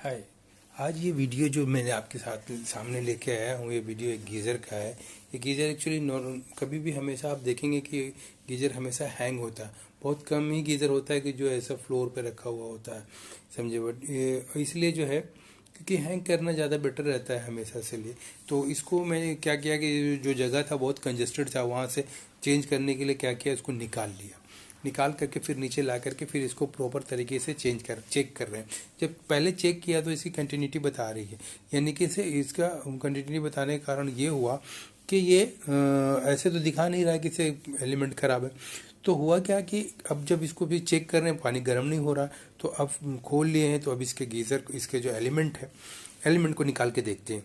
हाय। आज ये वीडियो जो मैंने आपके साथ सामने लेके आया हूँ, ये वीडियो एक गीज़र का है। ये गीज़र एक्चुअली कभी भी हमेशा आप देखेंगे कि गीज़र हमेशा हैंग होता है। बहुत कम ही गीज़र होता है कि जो ऐसा फ्लोर पे रखा हुआ होता है, समझे। बट ये इसलिए जो है क्योंकि हैंग करना ज़्यादा बेटर रहता है हमेशा से लिए। तो इसको मैं क्या किया कि जो जगह था बहुत कंजेस्टेड था, वहाँ से चेंज करने के लिए क्या किया, इसको निकाल करके फिर नीचे ला करके फिर इसको प्रॉपर तरीके से चेक कर रहे हैं। जब पहले चेक किया तो इसकी कंटिन्यूटी बता रही है, यानी कि इसे इसका कंटिन्यूटी बताने का कारण ये हुआ कि ये ऐसे तो दिखा नहीं रहा है कि इसे एलिमेंट खराब है। तो हुआ क्या कि अब जब इसको भी चेक कर रहे हैं, पानी गर्म नहीं हो रहा, तो अब खोल लिए हैं। तो अब इसके गीज़र इसके जो एलिमेंट को निकाल के देखते हैं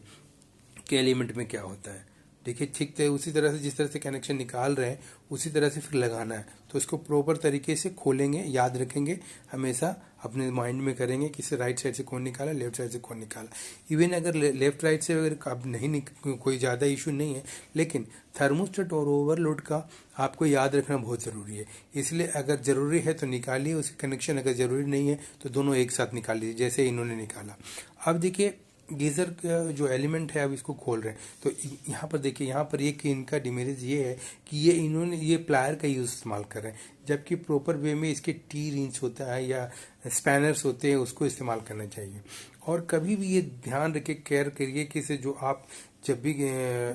कि एलिमेंट में क्या होता है। देखिए ठीक है, उसी तरह से जिस तरह से कनेक्शन निकाल रहे हैं उसी तरह से फिर लगाना है। तो इसको प्रॉपर तरीके से खोलेंगे, याद रखेंगे, हमेशा अपने माइंड में करेंगे कि इसे राइट साइड से कौन निकाला, लेफ्ट साइड से कौन निकाला। इवन अगर लेफ्ट राइट से अगर अब नहीं कोई ज़्यादा इशू नहीं है, लेकिन थर्मोस्टेट और ओवरलोड का आपको याद रखना बहुत ज़रूरी है। इसलिए अगर ज़रूरी है तो निकालिए उसके कनेक्शन, अगर ज़रूरी नहीं है तो दोनों एक साथ निकाल लीजिए, जैसे इन्होंने निकाला। अब देखिए गीज़र का जो एलिमेंट है, अब इसको खोल रहे हैं तो यहाँ पर देखिए, यहाँ पर एक इनका डिमेरिट ये है कि इन्होंने ये प्लायर का यूज़ इस्तेमाल कर रहे हैं, जबकि प्रॉपर वे में इसके टी रिंच होता है या स्पैनर्स होते हैं, उसको इस्तेमाल करना चाहिए। और कभी भी ये ध्यान रखे, केयर करिए कि इसे जो आप जब भी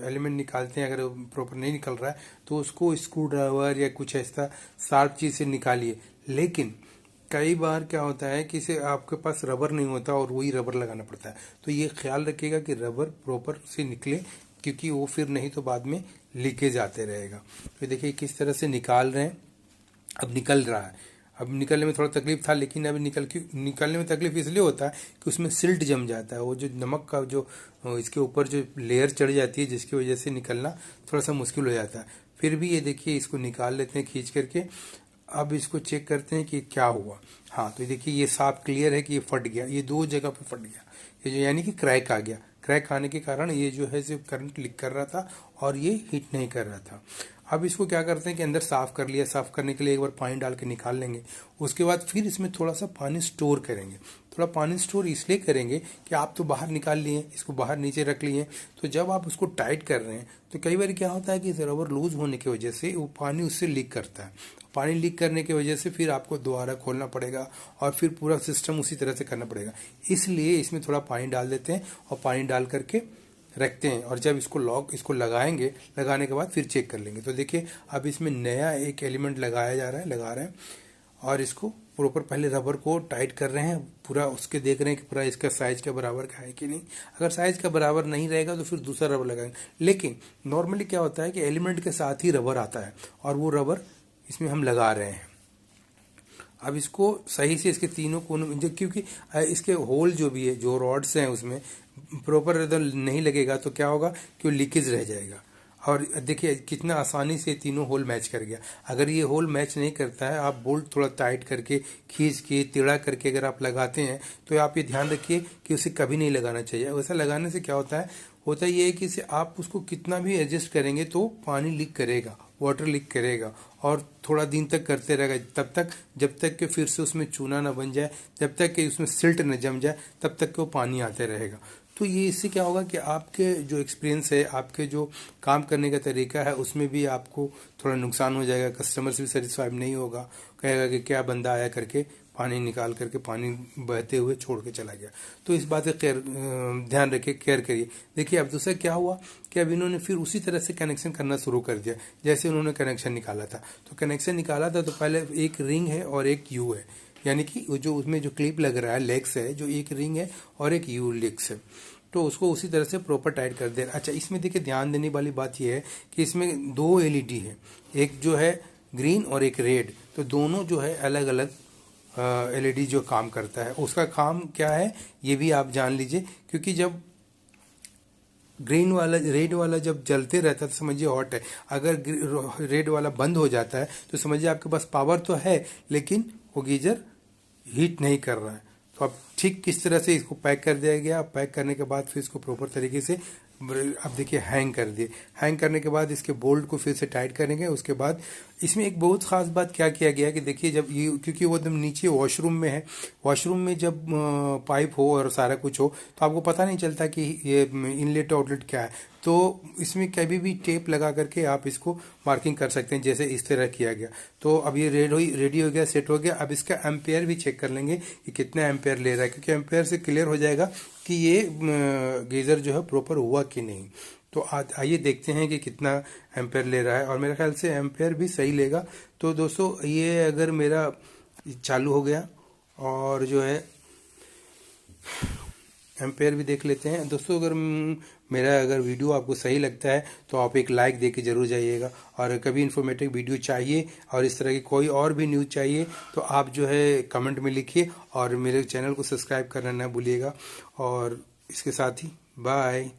एलिमेंट निकालते हैं, अगर प्रॉपर नहीं निकल रहा है तो उसको स्क्रू ड्राइवर या कुछ ऐसा शार्प चीज़ से निकालिए। लेकिन कई बार क्या होता है कि इसे आपके पास रबर नहीं होता और वही रबर लगाना पड़ता है। तो ये ख्याल रखिएगा कि रबर प्रॉपर से निकले, क्योंकि वो फिर नहीं तो बाद में लीकेज आते रहेगा। तो देखिए किस तरह से निकाल रहे हैं, अब निकल रहा है। अब निकलने में थोड़ा तकलीफ था, लेकिन अभी निकलने में तकलीफ इसलिए होता है कि उसमें सिल्ट जम जाता है, वो जो नमक का जो इसके ऊपर जो लेयर चढ़ जाती है, जिसकी वजह से निकलना थोड़ा सा मुश्किल हो जाता है। फिर भी ये देखिए, इसको निकाल लेते हैं खींच करके। अब इसको चेक करते हैं कि क्या हुआ। हाँ, तो देखिए ये साफ क्लियर है कि ये फट गया, ये दो जगह पे फट गया, ये जो यानी कि क्रैक आ गया। क्रैक आने के कारण ये जो है सिर्फ करंट लीक कर रहा था और ये हीट नहीं कर रहा था। अब इसको क्या करते हैं कि अंदर साफ कर लिया। साफ करने के लिए एक बार पानी डाल के निकाल लेंगे। उसके बाद फिर इसमें थोड़ा सा पानी स्टोर करेंगे। थोड़ा पानी स्टोर इसलिए करेंगे कि आप तो बाहर निकाल लिए, इसको बाहर नीचे रख लिए, तो जब आप उसको टाइट कर रहे हैं तो कई बार क्या होता है कि रबर लूज होने की वजह से वो पानी उससे लीक करता है। पानी लीक करने की वजह से फिर आपको दोबारा खोलना पड़ेगा और फिर पूरा सिस्टम उसी तरह से करना पड़ेगा। इसलिए इसमें थोड़ा पानी डाल देते हैं और पानी डाल करके रखते हैं। और जब इसको लगाएंगे, लगाने के बाद फिर चेक कर लेंगे। तो देखिए अब इसमें नया एक एलिमेंट लगा रहे हैं और इसको प्रॉपर पहले रबर को टाइट कर रहे हैं पूरा, उसके देख रहे हैं कि पूरा इसका साइज के बराबर का है कि नहीं। अगर साइज का बराबर नहीं रहेगा तो फिर दूसरा रबर लगाएंगे। लेकिन नॉर्मली क्या होता है कि एलिमेंट के साथ ही रबर आता है और वो रबर इसमें हम लगा रहे हैं। अब इसको सही से इसके तीनों कोनों, क्योंकि इसके होल जो भी है, जो रॉड्स हैं, उसमें प्रॉपर नहीं लगेगा तो क्या होगा कि वो लीकेज रह जाएगा। और देखिए कितना आसानी से तीनों होल मैच कर गया। अगर ये होल मैच नहीं करता है, आप बोल्ट थोड़ा टाइट करके, खींच के, टेढ़ा करके अगर आप लगाते हैं तो आप ये ध्यान रखिए कि उसे कभी नहीं लगाना चाहिए। वैसा लगाने से क्या होता ये है कि इसे आप उसको कितना भी एडजस्ट करेंगे तो पानी लीक करेगा, वाटर लीक करेगा और थोड़ा दिन तक करते रहेगा, तब तक जब तक कि फिर से उसमें चूना ना बन जाए, जब तक कि उसमें सिल्ट न जम जाए, तब तक कि वो पानी आते रहेगा। तो ये इससे क्या होगा कि आपके जो एक्सपीरियंस है, आपके जो काम करने का तरीका है, उसमें भी आपको थोड़ा नुकसान हो जाएगा। कस्टमर भी सेटिस्फाइड नहीं होगा, कहेगा कि क्या बंदा आया करके पानी निकाल करके पानी बहते हुए छोड़ के चला गया। तो इस बात का ध्यान रखिए, केयर करिए। देखिए अब दूसरा क्या हुआ कि अब इन्होंने फिर उसी तरह से कनेक्शन करना शुरू कर दिया जैसे उन्होंने कनेक्शन निकाला था। तो कनेक्शन निकाला था तो पहले एक रिंग है और एक यू है, यानी कि जो उसमें जो क्लिप लग रहा है, लेग्स है, जो एक रिंग है और एक यू लेग्स है। तो उसको उसी तरह से प्रॉपर टाइट कर दे। अच्छा, इसमें देखिए ध्यान देने वाली बात यह है कि इसमें दो एलईडी है, एक जो है ग्रीन और एक रेड। तो दोनों जो है अलग अलग एलईडी जो काम करता है, उसका काम क्या है ये भी आप जान लीजिए। क्योंकि जब रेड वाला जब जलते रहता है तो समझिए हॉट है। अगर रेड वाला बंद हो जाता है तो समझिए आपके पास पावर तो है, लेकिन वो गीजर हीट नहीं कर रहा है। तो अब ठीक किस तरह से इसको पैक कर दिया गया। पैक करने के बाद फिर इसको प्रॉपर तरीके से अब देखिए हैंग कर दिए। हैंग करने के बाद इसके बोल्ट को फिर से टाइट करेंगे। उसके बाद इसमें एक बहुत ख़ास बात क्या किया गया है कि देखिए, जब ये क्योंकि वो एकदम नीचे वॉशरूम में है, वॉशरूम में जब पाइप हो और सारा कुछ हो तो आपको पता नहीं चलता कि ये इनलेट आउटलेट क्या है। तो इसमें कभी भी टेप लगा करके आप इसको मार्किंग कर सकते हैं, जैसे इस तरह किया गया। तो अब ये रेडी हो गया, सेट हो गया। अब इसका एम्पेयर भी चेक कर लेंगे कि कितना एम्पेयर ले रहा है, क्योंकि एम्पेयर से क्लियर हो जाएगा कि ये गीज़र जो है प्रॉपर हुआ कि नहीं। तो आइए देखते हैं कि कितना एम्पेयर ले रहा है, और मेरे ख्याल से एम्पेयर भी सही लेगा। तो दोस्तों, ये अगर मेरा चालू हो गया और जो है एम्पेयर भी देख लेते हैं दोस्तों। अगर मेरा अगर वीडियो आपको सही लगता है तो आप एक लाइक दे के ज़रूर जाइएगा, और कभी इन्फॉर्मेटिव वीडियो चाहिए और इस तरह की कोई और भी न्यूज़ चाहिए तो आप जो है कमेंट में लिखिए, और मेरे चैनल को सब्सक्राइब करना ना भूलिएगा। और इसके साथ ही बाय।